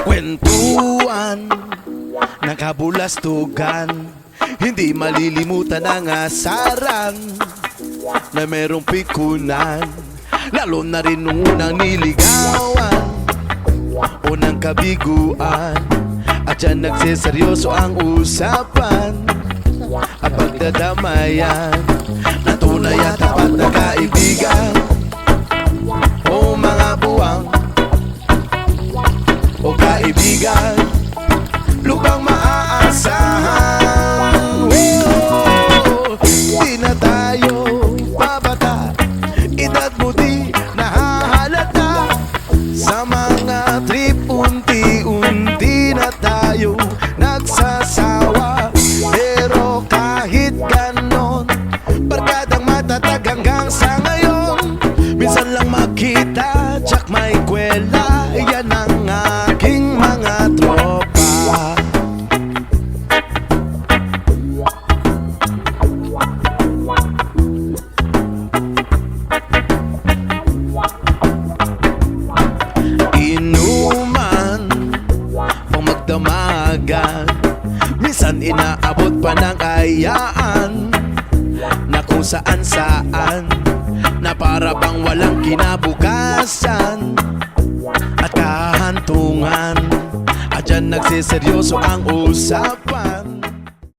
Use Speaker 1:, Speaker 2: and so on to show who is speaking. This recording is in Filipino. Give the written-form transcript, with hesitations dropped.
Speaker 1: Kwentuhan, nakabulastugan, hindi malilimutan ang asaran na merong pikunan, lalo na rin nung unang niligawan, unang kabiguan. At dyan nagseseryoso ang usapan at pagdadamayan na tunay at tapat na kaibigan. O mga buwang o kaibigan, lubang maaasahan. Di na tayo babata, edad mo di nahahalata. Sa mga trip unti-unti na tayo nagsasawa. Pero kahit ganon, barkadang matatag hanggang sa ngayon. Minsan lang makita, tsak may kwela, yan ang aking mga tropa. Inuman, pang magdamagan, minsan inaabot pa ng ayaan na kung saan-saan, na para bang walang kinabukasan at kahantungan. At dyan nagsiseryoso ang usapan.